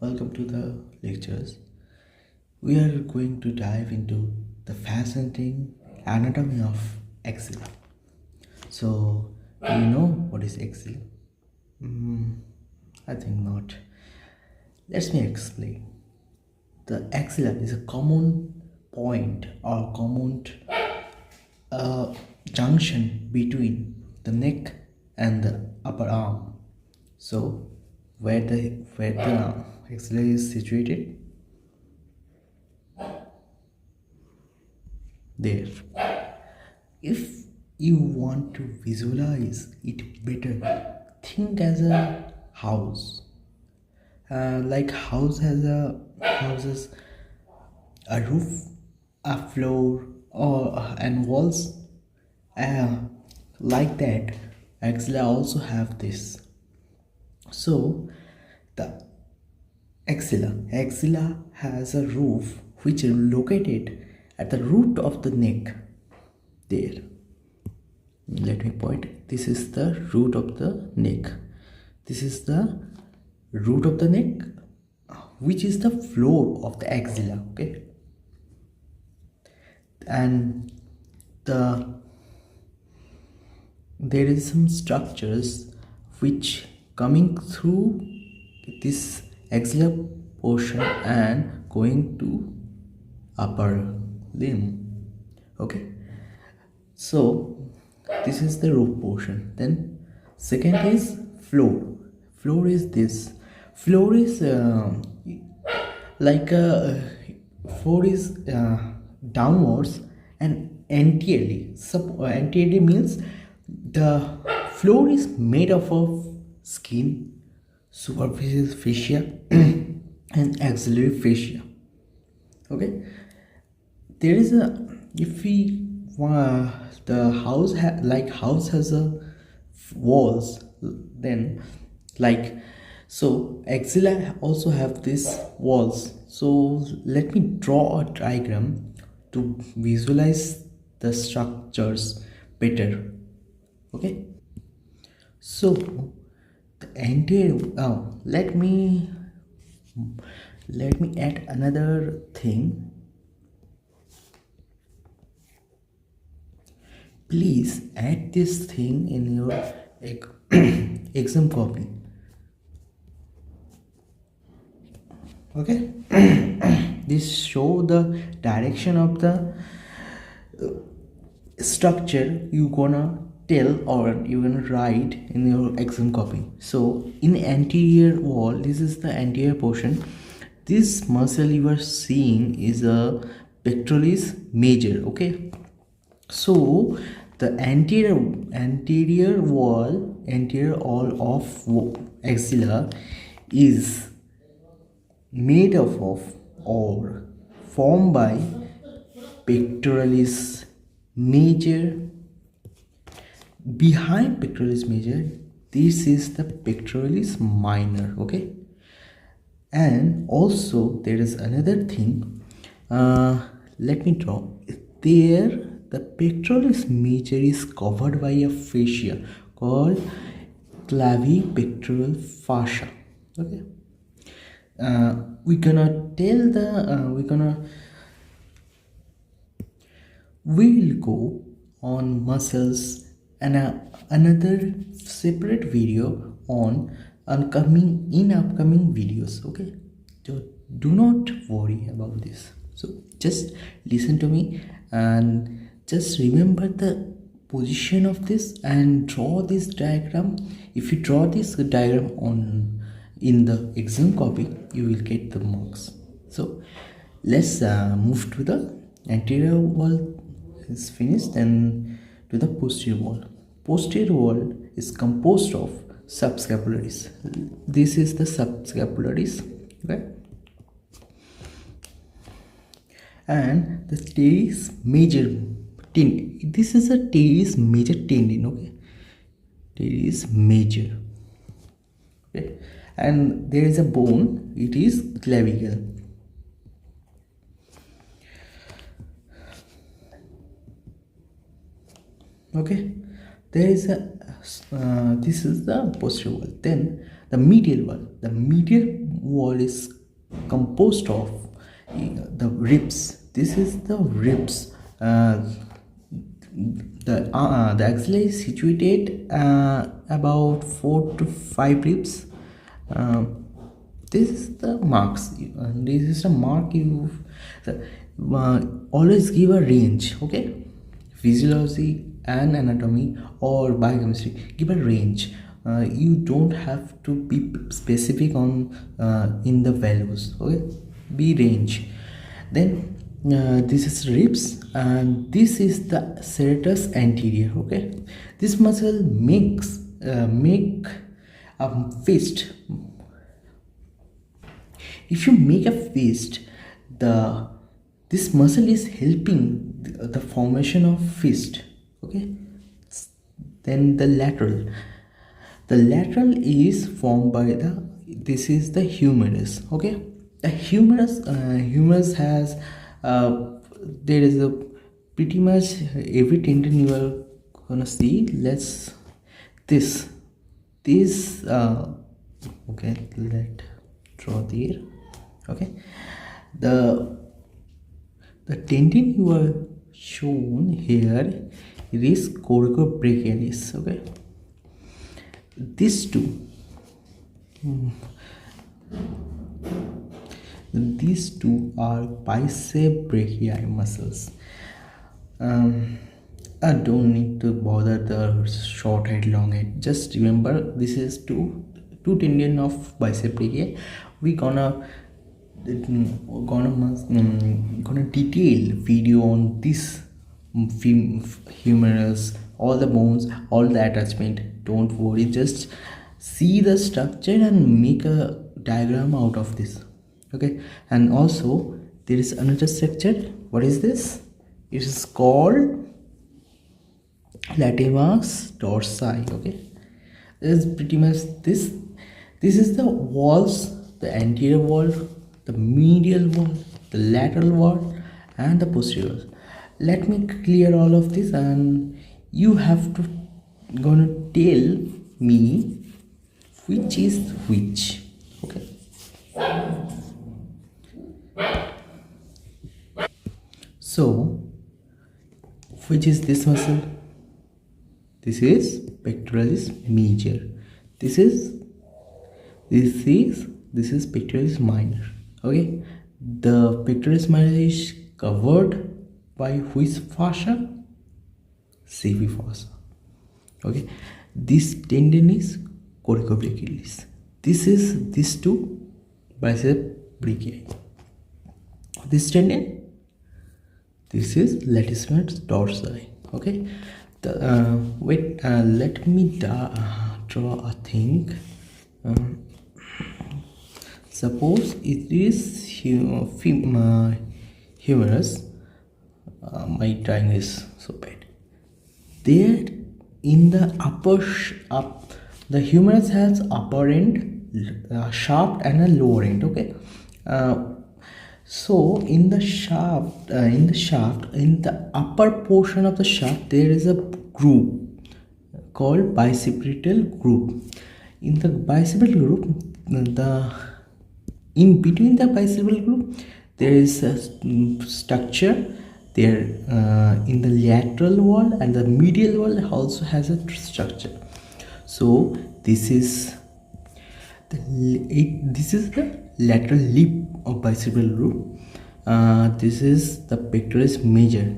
welcome to the lectures. We are going to dive into the fascinating anatomy of axilla. So, do you know what is axilla? I think not. Let me explain. The axilla is a common point or common junction between the neck and the upper arm. So, where the axilla is situated, there. If you want to visualize it better, think as a house. Like houses a roof, a floor, or and walls. Uh, like that, axilla also have this. So the axilla has a roof which is located at the root of the neck. There. Let me point. This is the root of the neck. This is the root of the neck, which is the floor of the axilla. Okay. And there is some structures which coming through this axilla portion and going to upper limb. Okay, so this is the roof portion. Then second is floor is this. Floor is like a floor is downwards and anteriorly. Anteriorly means the floor is made up of skin, superficial fascia and axillary fascia. Okay, there is a, if we the house house has a walls, then like, so axilla also have these walls. So let me draw a diagram to visualize the structures better. Okay, so the anterior, let me add another thing. Please add this thing in your exam copy. Okay. This show the direction of the structure you gonna tell or you gonna write in your exam copy. So in anterior wall, this is the anterior portion. This muscle you are seeing is a pectoralis major. Okay, so the anterior wall of axilla is made up of or formed by pectoralis major. Behind pectoralis major, this is the pectoralis minor. Okay, and also there is another thing. Let me draw. There, the pectoralis major is covered by a fascia called clavipectoral fascia. Okay, we're gonna tell the we'll go on muscles and another separate video on upcoming videos. Okay, so do not worry about this. So just listen to me and just remember the position of this and draw this diagram. If you draw this diagram on in the exam copy, you will get the marks. So let's move to the anterior wall is finished and to the posterior wall. Posterior wall is composed of subscapularis. This is the subscapularis, okay, and the teres major tendon. This is a teres major tendon. Okay, teres major. Okay, and there is a bone. It is clavicle. Okay, there is a this is the posterior wall. Then the medial wall. The medial wall is composed of the ribs. This is the ribs. The axilla is situated about 4 to 5 ribs. This is the marks. This is the mark you always give a range. Okay, physiology and anatomy or biochemistry give a range. You don't have to be specific on in the values. Okay, be range. Then this is ribs and this is the serratus anterior. Okay, this muscle makes make a fist. If you make a fist, this muscle is helping the formation of fist. Okay, then the lateral is formed by this is the humerus. Okay, the humerus has there is a pretty much every tendon you are gonna see. Okay, let draw there. Okay, the tendon you are shown here, it is coracobrachialis. Okay, these two are bicep brachii muscles. I don't need to bother the short head, long head. Just remember this is two tendon of bicep brachii. We gonna detail video on this humerus, all the bones, all the attachment. Don't worry, just see the structure and make a diagram out of this. Okay, and also there is another structure. What is this? It is called latissimus dorsi. Okay, this is pretty much this is the walls, the anterior wall, the medial wall, the lateral wall, and the posterior. Let me clear all of this and you have to gonna tell me which is which. Okay, so which is this muscle? This is pectoralis major. This is pectoralis minor. Okay, the pectoralis minor is covered by which fascia? Staph fascia. Okay, this tendon is coracobrachialis. These two bicep brachii. This tendon, this is latissimus dorsi. Okay, let me draw a thing. Suppose it is humerus. My drawing is so bad. There in the the humerus has upper end, shaft, and a lower end. Okay, so in the upper portion of the shaft, there is a groove called bicipital groove. In the bicipital groove, in between the bicipital groove, there is a structure there in the lateral wall, and the medial wall also has a structure. So this is the lateral lip of bicipital groove. This is the pectoralis major.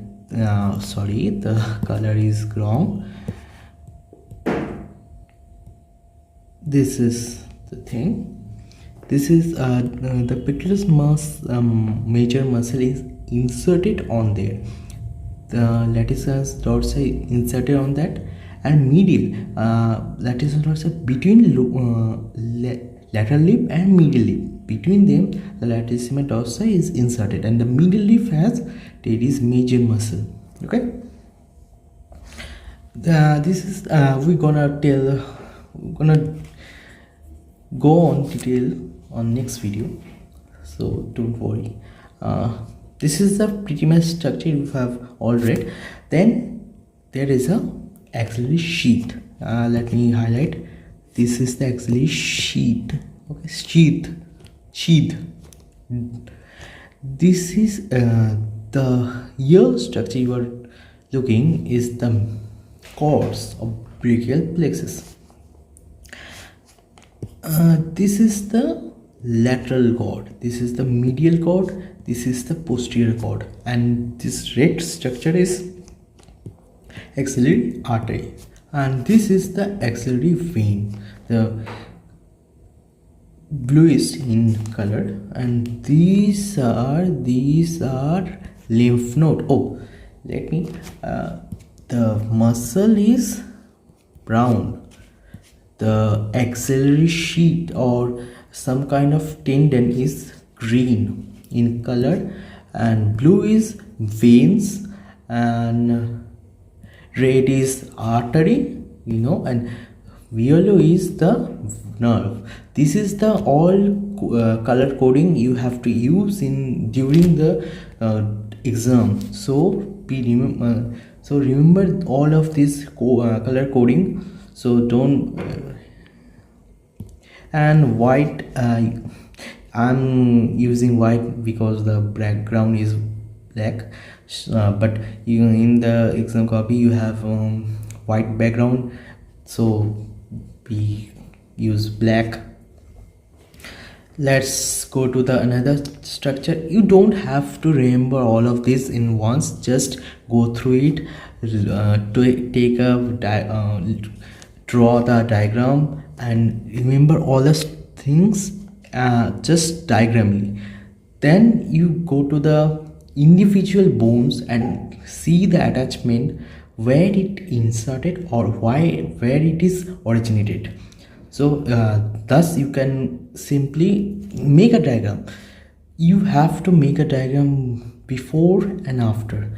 Sorry, the color is wrong. This is the thing. This is the pectoralis major muscle is inserted on there. The latissimus dorsi inserted on that, and medial latissimus dorsi between lateral lip and medial lip. Between them, the latissimus dorsi is inserted, and the medial lip has teres major muscle. Okay. This is we're gonna go on detail on next video, so don't worry. This is the pretty much structure you have all read. Then there is a axillary sheath. Let me highlight This is the axillary sheath. Okay, sheath. This is the yellow structure you are looking is the cords of brachial plexus. This is the lateral cord, this is the medial cord, this is the posterior cord, and this red structure is axillary artery, and this is the axillary vein, the bluish in color, and these are lymph node. Oh, let me the muscle is brown, the axillary sheath or some kind of tendon is green in color, and blue is veins, and red is artery, you know, and yellow is the nerve. This is the all color coding you have to use in during the exam. So remember all of this color coding. So don't and white, I'm using white because the background is black, but you in the exam copy you have white background, so we use black. Let's go to the another structure. You don't have to remember all of this in once, just go through it, to take a draw the diagram and remember all the things just diagrammally. Then you go to the individual bones and see the attachment, where it inserted or where it is originated. So thus you can simply make a diagram. You have to make a diagram before and after.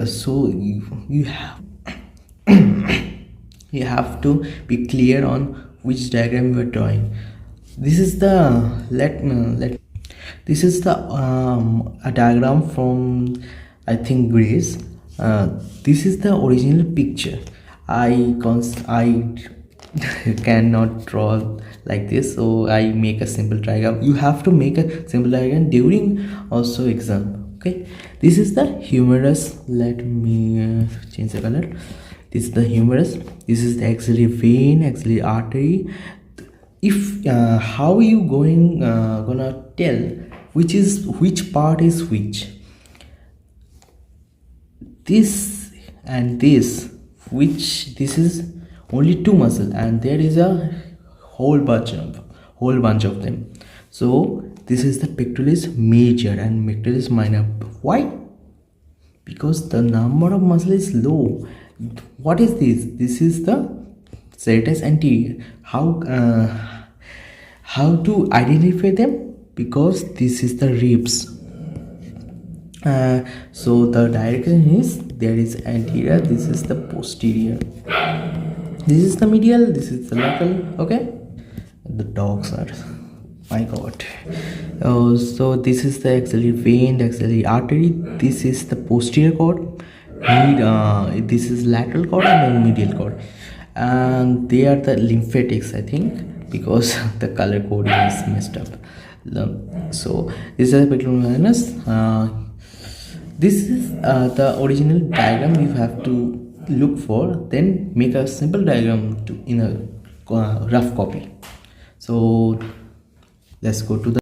So you have you have to be clear on which diagram you are drawing. This is the this is the a diagram from, I think, Grace. This is the original picture. I cannot draw like this, so I make a simple diagram. You have to make a simple diagram during also exam. Okay, this is the humerus. Let me change the color. This is the humerus. This is the axillary vein, axillary artery. If how are you gonna tell which part is which? This and this, this is only two muscles, and there is a whole bunch of them. So this is the pectoralis major and pectoralis minor. Why? Because the number of muscle is low. What is this? This is the serratus anterior. How to identify them? Because this is the ribs. So the direction is, there is anterior, this is the posterior, this is the medial, this is the lateral. Okay, the dogs are, my god. So this is the axillary vein, the axillary artery, this is the posterior cord, this is lateral cord, and then medial cord, and they are the lymphatics, I think, because the color coding is messed up. So this is the pectoralis minus. This is the original diagram you have to look for, then make a simple diagram in a rough copy. So let's go to the